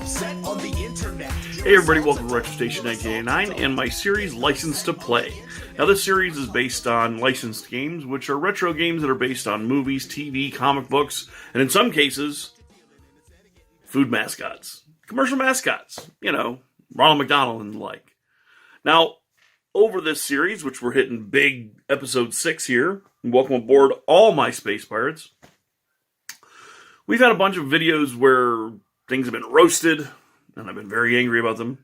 Hey everybody, welcome to Retro Station 1989 and my series License to Play. Now this series is based on licensed games, which are retro games that are based on movies, TV, comic books, and in some cases, food mascots. Commercial mascots. You know, Ronald McDonald and the like. Now, over this series, which we're hitting big episode 6 here, and welcome aboard all my space pirates. We've had a bunch of videos where things have been roasted, and I've been very angry about them.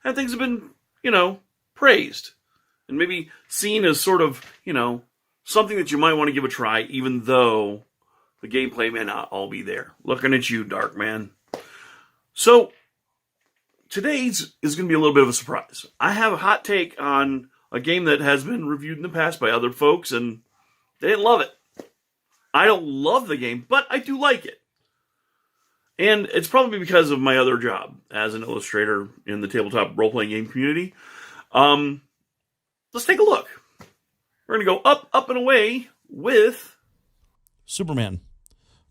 And things have been, praised. And maybe seen as sort of, something that you might want to give a try, even though the gameplay may not all be there. Looking at you, Dark Man. So, today's is going to be a little bit of a surprise. I have a hot take on a game that has been reviewed in the past by other folks, and they didn't love it. I don't love the game, but I do like it. And it's probably because of my other job as an illustrator in the tabletop role-playing game community. Let's take a look. We're going to go up and away with Superman.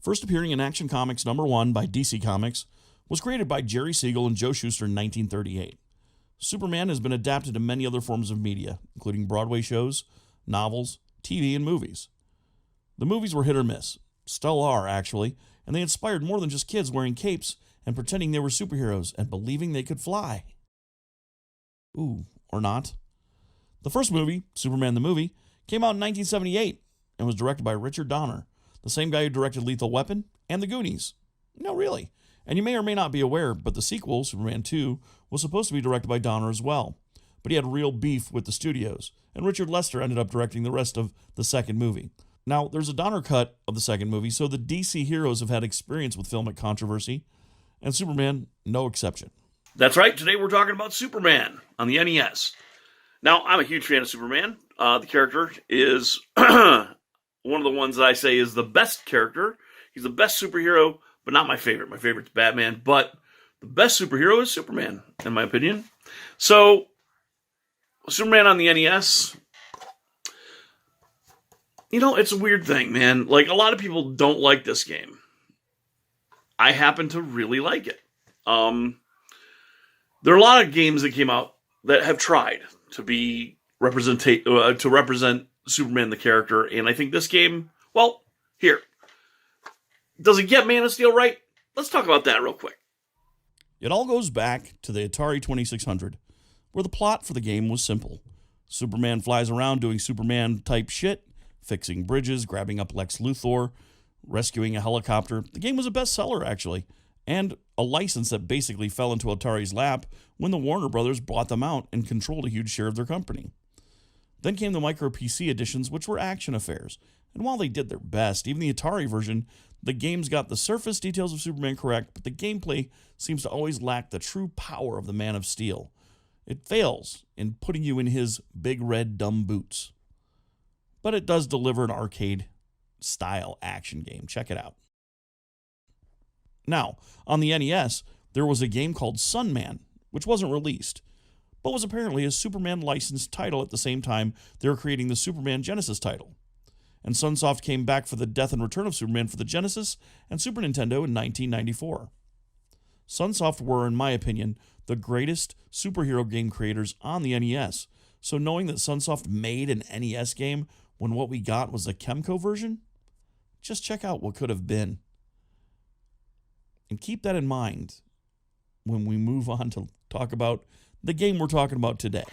First appearing in Action Comics #1 by DC Comics, was created by Jerry Siegel and Joe Shuster in 1938. Superman has been adapted to many other forms of media, including Broadway shows, novels, TV, and movies. The movies were hit or miss. Still are, actually, and they inspired more than just kids wearing capes and pretending they were superheroes and believing they could fly. Ooh, or not. The first movie, Superman the Movie, came out in 1978 and was directed by Richard Donner, the same guy who directed Lethal Weapon and The Goonies. No, really. And you may or may not be aware, but the sequel, Superman 2, was supposed to be directed by Donner as well. But he had real beef with the studios, and Richard Lester ended up directing the rest of the second movie. Now, there's a Donner cut of the second movie, so the DC heroes have had experience with filmic controversy, and Superman, no exception. That's right, today we're talking about Superman on the NES. Now, I'm a huge fan of Superman. The character is one of the ones that I say is the best character. He's the best superhero, but not my favorite. My favorite's Batman, but the best superhero is Superman, in my opinion. So, Superman on the NES... it's a weird thing, man. Like, a lot of people don't like this game. I happen to really like it. There are a lot of games that came out that have tried to to represent Superman the character, and I think this game, well, here. Does it get Man of Steel right? Let's talk about that real quick. It all goes back to the Atari 2600, where the plot for the game was simple. Superman flies around doing Superman-type shit, fixing bridges, grabbing up Lex Luthor, rescuing a helicopter. The game was a bestseller, actually, and a license that basically fell into Atari's lap when the Warner Brothers bought them out and controlled a huge share of their company. Then came the micro PC editions, which were action affairs. And while they did their best, even the Atari version, the games got the surface details of Superman correct, but the gameplay seems to always lack the true power of the Man of Steel. It fails in putting you in his big red dumb boots. But it does deliver an arcade-style action game. Check it out. Now, on the NES, there was a game called Sunman, which wasn't released, but was apparently a Superman licensed title at the same time they were creating the Superman Genesis title. And Sunsoft came back for the Death and Return of Superman for the Genesis and Super Nintendo in 1994. Sunsoft were, in my opinion, the greatest superhero game creators on the NES, so knowing that Sunsoft made an NES game when what we got was a Kemco version, just check out what could have been. And keep that in mind when we move on to talk about the game we're talking about today.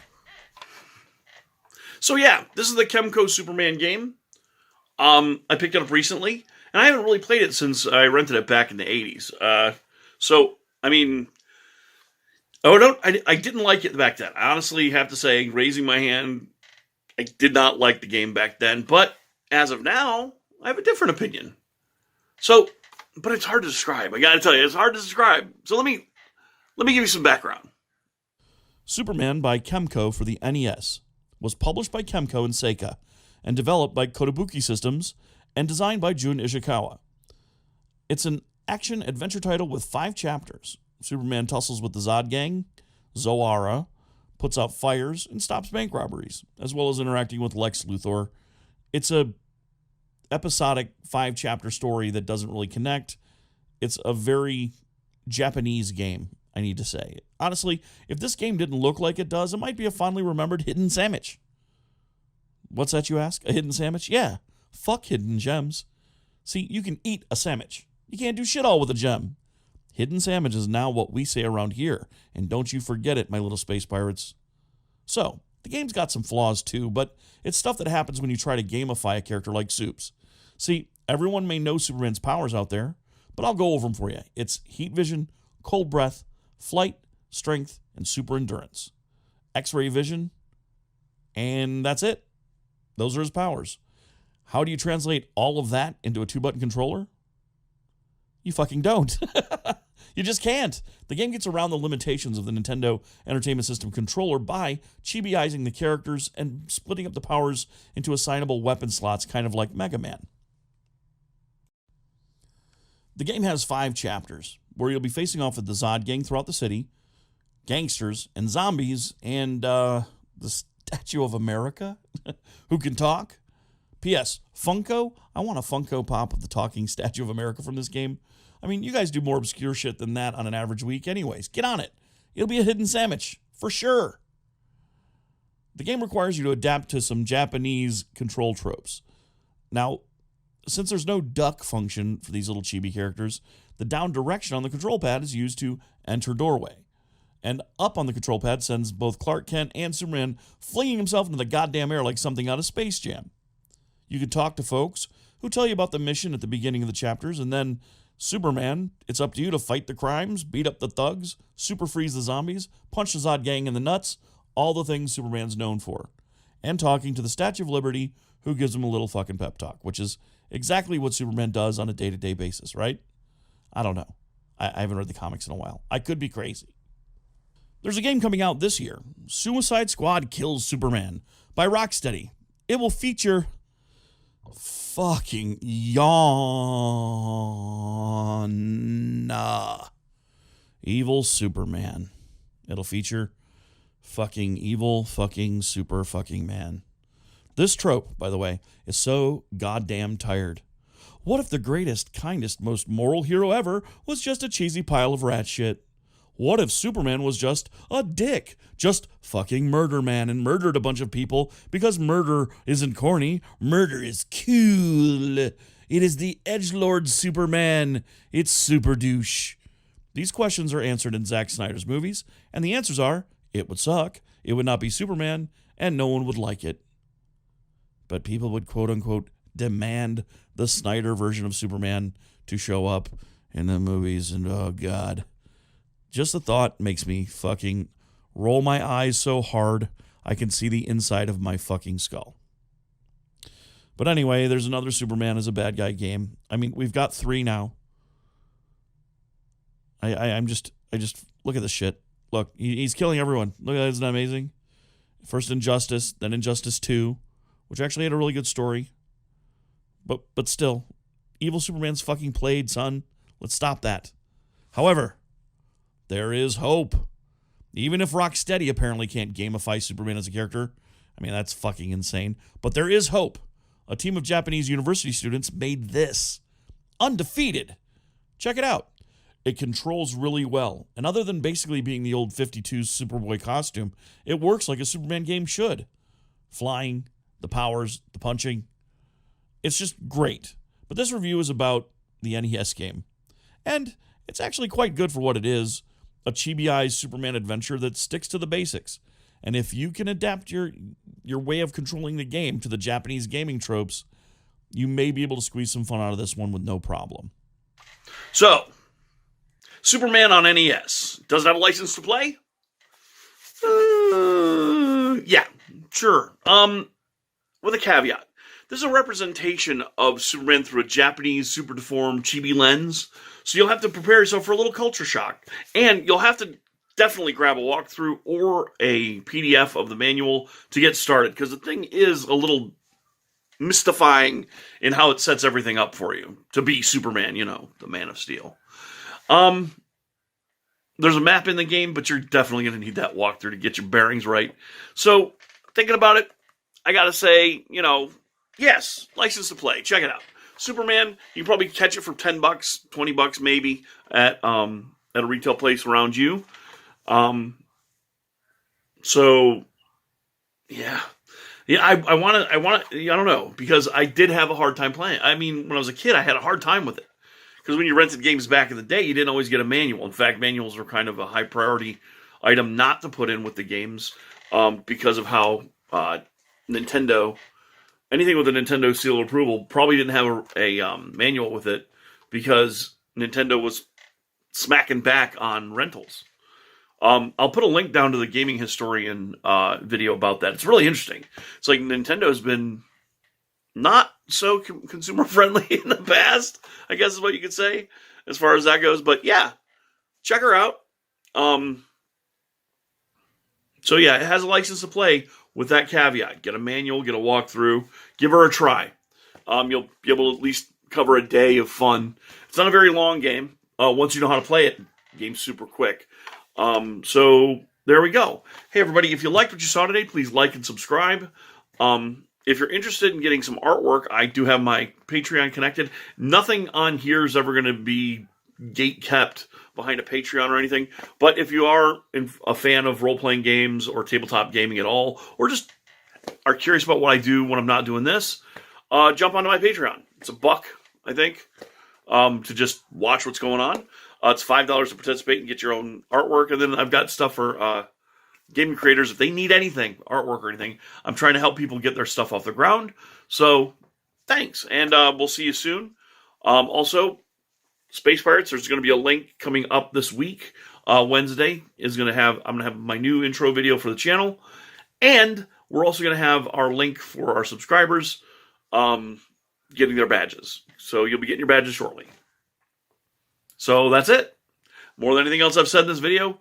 So yeah, this is the Kemco Superman game. I picked it up recently, and I haven't really played it since I rented it back in the 80s. I didn't like it back then. I honestly have to say, raising my hand, I did not like the game back then, but as of now, I have a different opinion. So, but it's hard to describe. I gotta tell you, it's hard to describe. So let me give you some background. Superman by Kemco for the NES was published by Kemco and Seika and developed by Kotobuki Systems and designed by Jun Ishikawa. It's an action-adventure title with 5 chapters. Superman tussles with the Zod Gang, Zoara, puts out fires, and stops bank robberies, as well as interacting with Lex Luthor. It's a episodic 5-chapter story that doesn't really connect. It's a very Japanese game, I need to say. Honestly, if this game didn't look like it does, it might be a fondly remembered hidden sandwich. What's that, you ask? A hidden sandwich? Yeah. Fuck hidden gems. See, you can eat a sandwich. You can't do shit all with a gem. Hidden sandwich is now what we say around here, and don't you forget it, my little space pirates. So, the game's got some flaws too, but it's stuff that happens when you try to gamify a character like Soups. See, everyone may know Superman's powers out there, but I'll go over them for you. It's heat vision, cold breath, flight, strength, and super endurance. X-ray vision, and that's it. Those are his powers. How do you translate all of that into a 2-button controller? You fucking don't. You just can't. The game gets around the limitations of the Nintendo Entertainment System controller by chibiizing the characters and splitting up the powers into assignable weapon slots, kind of like Mega Man. The game has 5 chapters, where you'll be facing off with the Zod gang throughout the city, gangsters, and zombies, and the Statue of America, who can talk. P.S. Funko? I want a Funko Pop of the talking Statue of America from this game. I mean, you guys do more obscure shit than that on an average week anyways. Get on it. It'll be a hidden sandwich, for sure. The game requires you to adapt to some Japanese control tropes. Now, since there's no duck function for these little chibi characters, the down direction on the control pad is used to enter doorway. And up on the control pad sends both Clark Kent and Superman flinging himself into the goddamn air like something out of Space Jam. You can talk to folks who tell you about the mission at the beginning of the chapters, and then Superman, it's up to you to fight the crimes, beat up the thugs, super freeze the zombies, punch the Zod gang in the nuts, all the things Superman's known for. And talking to the Statue of Liberty, who gives him a little fucking pep talk, which is exactly what Superman does on a day-to-day basis, right? I don't know. I haven't read the comics in a while. I could be crazy. There's a game coming out this year, Suicide Squad Kills Superman, by Rocksteady. It will feature fucking evil Superman. It'll feature fucking evil fucking super fucking man. This trope, by the way, is so goddamn tired. What if the greatest, kindest, most moral hero ever was just a cheesy pile of rat shit? What if Superman was just a dick? Just fucking murder man and murdered a bunch of people because murder isn't corny. Murder is cool. It is the edgelord Superman. It's super douche. These questions are answered in Zack Snyder's movies, and the answers are, it would suck, it would not be Superman, and no one would like it. But people would quote-unquote demand the Snyder version of Superman to show up in the movies, and oh god. Just the thought makes me fucking roll my eyes so hard I can see the inside of my fucking skull. But anyway, there's another Superman as a bad guy game. I mean, we've got 3 now. I just look at this shit. Look, he's killing everyone. Look at that, isn't that amazing? First Injustice, then Injustice 2, which actually had a really good story. But still, evil Superman's fucking played, son. Let's stop that. However, there is hope. Even if Rocksteady apparently can't gamify Superman as a character, I mean, that's fucking insane. But there is hope. A team of Japanese university students made this. Undefeated. Check it out. It controls really well. And other than basically being the old 52 Superboy costume, it works like a Superman game should. Flying, the powers, the punching. It's just great. But this review is about the NES game. And it's actually quite good for what it is. A chibi-eyed Superman adventure that sticks to the basics. And if you can adapt your way of controlling the game to the Japanese gaming tropes, you may be able to squeeze some fun out of this one with no problem. So, Superman on NES. Does it have a license to play? Yeah, sure. With a caveat. This is a representation of Superman through a Japanese super deformed chibi lens. So you'll have to prepare yourself for a little culture shock. And you'll have to definitely grab a walkthrough or a PDF of the manual to get started. Because the thing is a little mystifying in how it sets everything up for you. To be Superman, you know, the Man of Steel. There's a map in the game, but you're definitely going to need that walkthrough to get your bearings right. So, thinking about it, I gotta say, you know, yes, license to play. Check it out. Superman, you can probably catch it for $10, $20 maybe at at a retail place around you. So, yeah. Yeah, I want to, I don't know, because I did have a hard time playing. I mean, when I was a kid, I had a hard time with it. Because when you rented games back in the day, you didn't always get a manual. In fact, manuals are kind of a high priority item not to put in with the games because of how Nintendo, anything with a Nintendo seal of approval, probably didn't have a manual with it because Nintendo was smacking back on rentals. I'll put a link down to the Gaming Historian video about that. It's really interesting. It's like Nintendo's been not so consumer friendly in the past, I guess is what you could say, as far as that goes. But yeah, check her out. So yeah, it has a license to play with that caveat. Get a manual, get a walkthrough, give her a try. You'll be able to at least cover a day of fun. It's not a very long game. Once you know how to play it, the game's super quick. So there we go. Hey everybody, if you liked what you saw today, please like and subscribe. If you're interested in getting some artwork, I do have my Patreon connected. Nothing on here is ever going to be gate kept behind a Patreon or anything. But if you are a fan of role-playing games or tabletop gaming at all, or just are curious about what I do when I'm not doing this, jump onto my Patreon. It's $1, I think, to just watch what's going on. It's $5 to participate and get your own artwork. And then I've got stuff for gaming creators. If they need anything, artwork or anything, I'm trying to help people get their stuff off the ground. So thanks. And we'll see you soon. Also, Space Pirates, there's going to be a link coming up this week. Wednesday I'm going to have my new intro video for the channel. And we're also going to have our link for our subscribers getting their badges. So you'll be getting your badges shortly. So that's it. More than anything else I've said in this video,